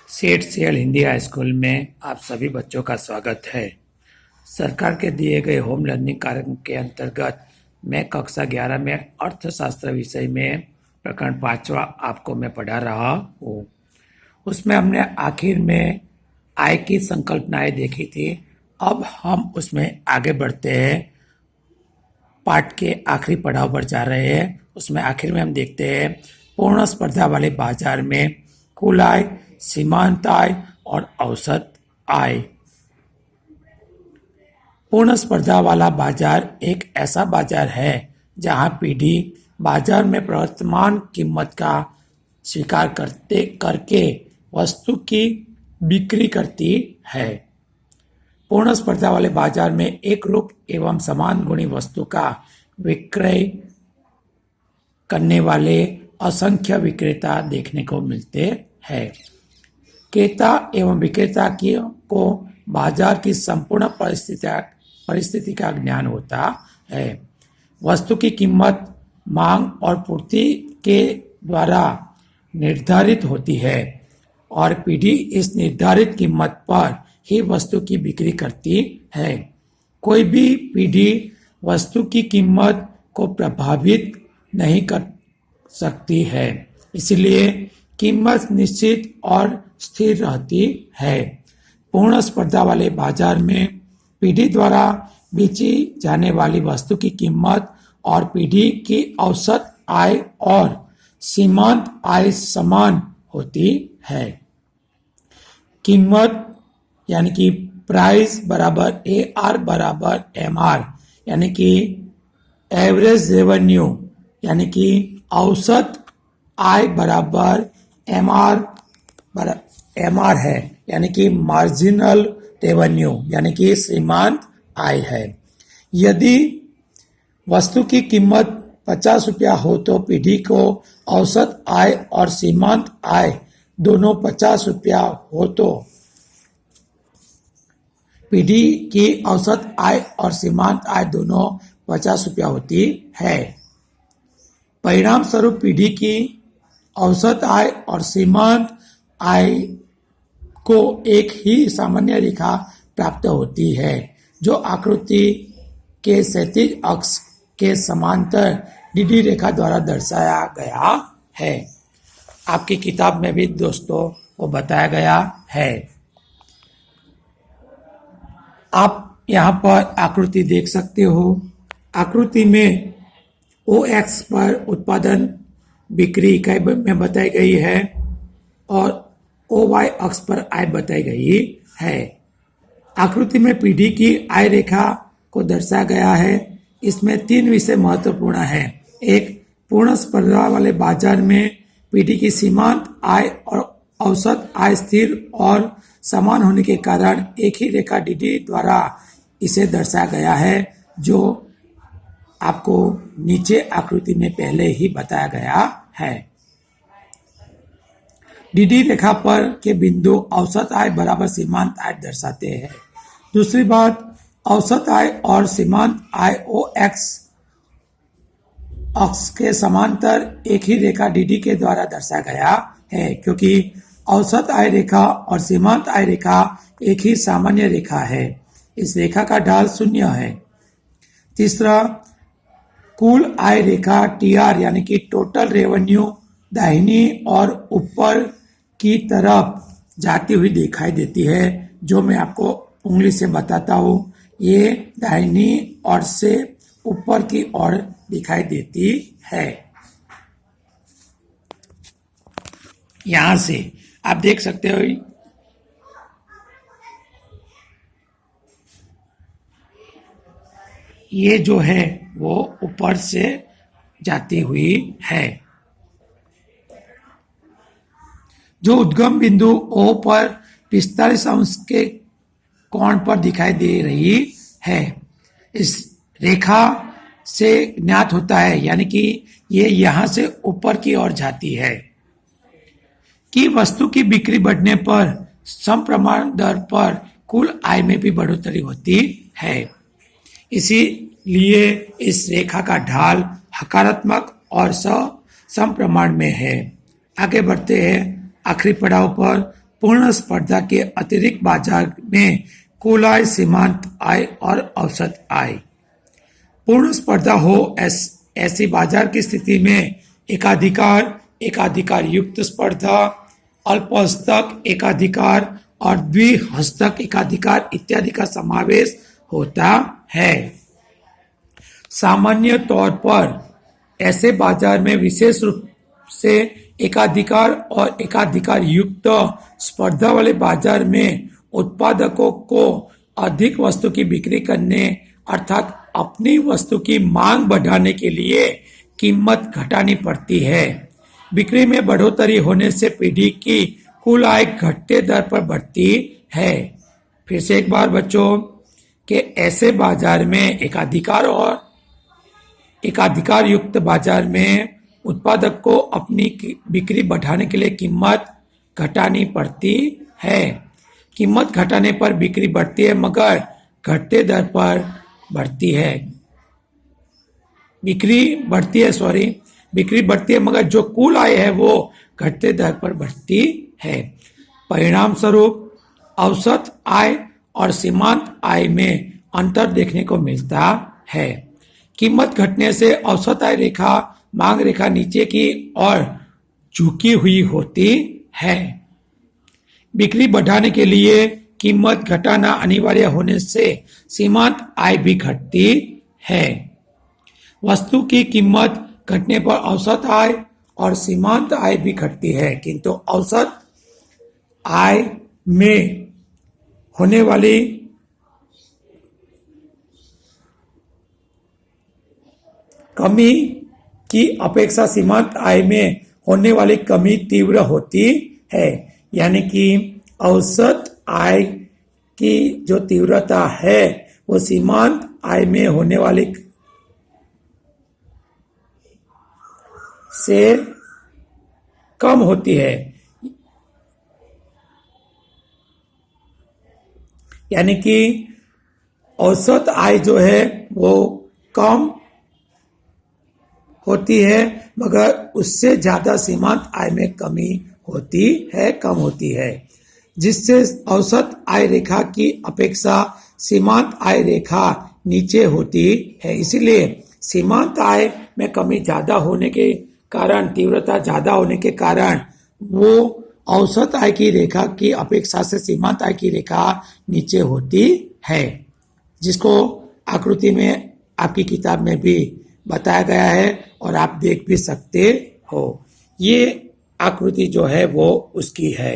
सेठ सियल Hindi high school में आप सभी बच्चों का स्वागत है। सरकार के दिए गए होम लर्निंग कार्यक्रम के अंतर्गत मैं कक्षा 11 में अर्थशास्त्र विषय में प्रकरण 5वां आपको मैं पढ़ा रहा हूँ। उसमें हमने आखिर में आय की संकल्पनाएं देखी थी। अब हम उसमें आगे बढ़ते हैं, पाठ के आखिरी पड़ाव पर जा रहे हैं। उसमें आखिर में हम देखते हैं पूर्ण स्पर्धा वाले बाजार में कुल आय, सीमांत आय और औसत आय। पूर्ण स्पर्धा वाला बाजार एक ऐसा बाजार है जहां पीढ़ी बाजार में वर्तमान कीमत का स्वीकार करके वस्तु की बिक्री करती है। पूर्ण स्पर्धा वाले बाजार में एक रूप एवं समान गुणी वस्तु का विक्रय करने वाले असंख्य विक्रेता देखने को मिलते हैं। क्रेता एवं विक्रेता को बाजार की संपूर्ण परिस्थिति का ज्ञान होता है। वस्तु की कीमत मांग और पूर्ति के द्वारा निर्धारित होती है और पीढ़ी इस निर्धारित कीमत पर ही वस्तु की बिक्री करती है। कोई भी पीढ़ी वस्तु की कीमत को प्रभावित नहीं कर सकती है, इसलिए कीमत निश्चित और स्थिर रहती है। पूर्ण स्पर्धा वाले बाजार में पीढ़ी द्वारा बेची जाने वाली वस्तु की कीमत और पीढ़ी की औसत आय और सीमांत आय समान होती है। कीमत यानी कि प्राइस बराबर AR बराबर MR यानी कि एवरेज रेवेन्यू यानी कि औसत आय बराबर MR है यानी कि मार्जिनल रेवेन्यू यानी कि सीमांत आय है। यदि वस्तु की कीमत 50 रुपया हो तो पीढ़ी को औसत आय और सीमांत आय दोनों 50 रुपया हो तो पीढ़ी की औसत आय और सीमांत आय दोनों 50 रुपया होती है। परिणाम स्वरूप पीढ़ी की औसत आय और सीमांत आय को एक ही सामान्य रेखा प्राप्त होती है जो आकृति के क्षैतिज अक्ष के समांतर डीडी रेखा द्वारा दर्शाया गया है। आपकी किताब में भी दोस्तों वो बताया गया है। आप यहाँ पर आकृति देख सकते हो। आकृति में OX पर उत्पादन बिक्री इकाई में बताई गई है और OY अक्ष पर आय बताई गई है। आकृति में पीढ़ी की आय रेखा को दर्शाया गया है। इसमें 3 विषय महत्वपूर्ण हैं। एक, पूर्ण स्पर्धा वाले बाजार में पीढ़ी की सीमांत आय और औसत आय स्थिर और समान होने के कारण एक ही रेखा डीडी द्वारा इसे दर्शाया गया है, जो आपको नीचे आकृति में पहले ही बताया गया है। डीडी रेखा पर के बिंदु औसत आय बराबर सीमांत आय दर्शाते हैं। दूसरी बात, औसत आय और सीमांत आय OX अक्ष के समांतर एक ही रेखा डीडी के द्वारा दर्शाया गया है, क्योंकि औसत आय रेखा और सीमांत आय रेखा एक ही सामान्य रेखा है। इस रेखा का ढाल 0 है। तीसरा, कुल आय रेखा TR यानी कि टोटल रेवेन्यू दाहिनी और ऊपर की तरफ जाती हुई दिखाई देती है, जो मैं आपको उंगली से बताता हूँ। ये दाहिनी ओर से ऊपर की ओर दिखाई देती है। यहां से आप देख सकते हो ये जो है वो ऊपर से जाती हुई है। जो उद्गम बिंदु O पर 45 अंश के कोण पर दिखाई दे रही है, इस रेखा से ज्ञात होता है, यानी कि ये यहां से ऊपर की ओर जाती है कि वस्तु की बिक्री बढ़ने पर समप्रमाण दर पर कुल आय में भी बढ़ोतरी होती है। इसीलिए इस रेखा का ढाल हकारात्मक और समप्रमाण में है। आगे बढ़ते हैं आखिरी पड़ाव पर, पूर्ण स्पर्धा के अतिरिक्त बाजार में कुल आय, सीमांत आय और औसत आय। पूर्ण स्पर्धा हो ऐसी बाजार की स्थिति में एकाधिकार, एकाधिकार युक्त स्पर्धा, अल्पहस्तक एकाधिकार और द्विहस्तक एकाधिकार इत्यादि का समावेश होता है। सामान्य तौर पर ऐसे बाजार में विशेष रूप से एकाधिकार और एकाधिकार युक्त स्पर्धा वाले बाजार में उत्पादकों को अधिक वस्तु की बिक्री करने अर्थात अपनी वस्तु की मांग बढ़ाने के लिए कीमत घटानी पड़ती है। बिक्री में बढ़ोतरी होने से पीढ़ी की कुल आय घटते दर पर बढ़ती है। फिर से एक बार बच्चों कि ऐसे बाजार में एकाधिकार और एकाधिकार युक्त बाजार में उत्पादक को अपनी बिक्री बढ़ाने के लिए कीमत घटानी पड़ती है। कीमत घटाने पर बिक्री बढ़ती है मगर घटते दर पर बढ़ती है। बिक्री बढ़ती है मगर जो कुल आय है वो घटते दर पर बढ़ती है। परिणाम स्वरूप औसत आय और सीमांत आय में अंतर देखने को मिलता है। कीमत घटने से औसत आय रेखा मांग रेखा नीचे की ओर झुकी हुई होती है। बिक्री बढ़ाने के लिए कीमत घटाना अनिवार्य होने से सीमांत आय भी घटती है। वस्तु की कीमत घटने पर औसत आय और सीमांत आय भी घटती है, किंतु औसत आय में होने वाली कमी की अपेक्षा सीमांत आय में होने वाली कमी तीव्र होती है। यानी कि औसत आय की जो तीव्रता है वो सीमांत आय में होने वाली से कम होती है। यानी कि औसत आय जो है वो कम होती है मगर उससे ज्यादा सीमांत आय में कमी होती है, कम होती है, जिससे औसत आय रेखा की अपेक्षा सीमांत आय रेखा नीचे होती है। इसीलिए सीमांत आय में कमी ज्यादा होने के कारण, तीव्रता ज्यादा होने के कारण वो औसत आय की रेखा की अपेक्षा से सीमांत आय की रेखा नीचे होती है, जिसको आकृति में आपकी किताब में भी बताया गया है और आप देख भी सकते हो। ये आकृति जो है वो उसकी है।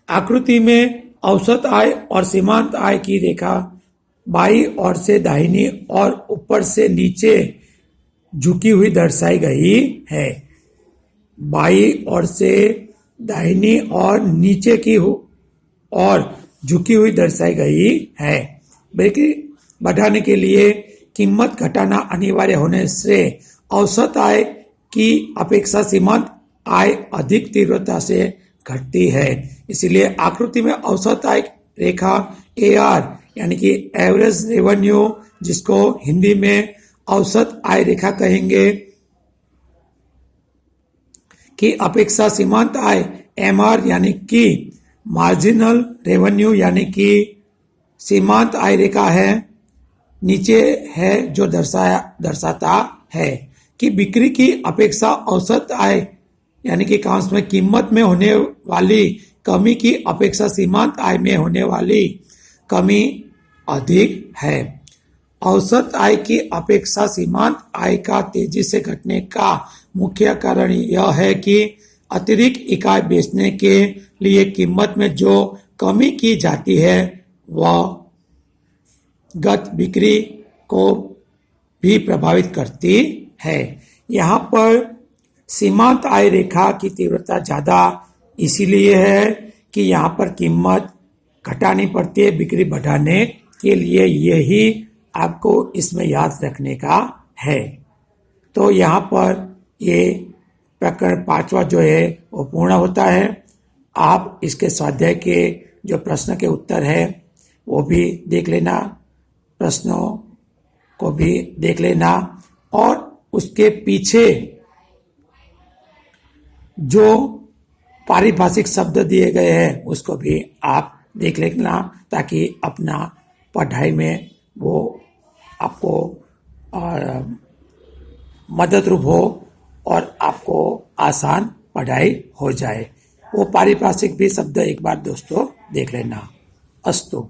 आकृति में औसत आय और सीमांत आय की रेखा बाईं ओर से दाहिनी और ऊपर से नीचे झुकी हुई दर्शाई गई है। बाईं ओर से दाहिनी और नीचे की और झुकी हुई दर्शाई गई है। बिक्री बढ़ाने के लिए कीमत घटाना अनिवार्य होने से औसत आय की अपेक्षा सीमांत आय अधिक तीव्रता से घटती है। इसलिए आकृति में औसत आय रेखा AR यानी कि एवरेज रेवेन्यू, जिसको हिंदी में औसत आय रेखा कहेंगे, की अपेक्षा सीमांत आय MR यानी कि मार्जिनल रेवेन्यू यानी कि सीमांत आय रेखा है नीचे है, जो दर्शाता है कि बिक्री की अपेक्षा औसत आय यानी कि कांस में कीमत में होने वाली कमी की अपेक्षा सीमांत आय में होने वाली कमी अधिक है। औसत आय की अपेक्षा सीमांत आय का तेजी से घटने का मुख्य कारण यह है कि अतिरिक्त इकाई बेचने के लिए कीमत में जो कमी की जाती है वह गत बिक्री को भी प्रभावित करती है। यहाँ पर सीमांत आय रेखा की तीव्रता ज्यादा इसीलिए है कि यहाँ पर कीमत घटानी पड़ती है बिक्री बढ़ाने के लिए। यही आपको इसमें याद रखने का है। तो यहाँ पर ये प्रकरण 5वां जो है वो पूर्ण होता है। आप इसके स्वाध्याय के जो प्रश्न के उत्तर है वो भी देख लेना, प्रश्नों को भी देख लेना और उसके पीछे जो पारिभाषिक शब्द दिए गए हैं उसको भी आप देख लेना, ताकि अपना पढ़ाई में वो आपको मदद रूप हो और आपको आसान पढ़ाई हो जाए। वो पारिभाषिक भी शब्द एक बार दोस्तों देख लेना। अस्तु।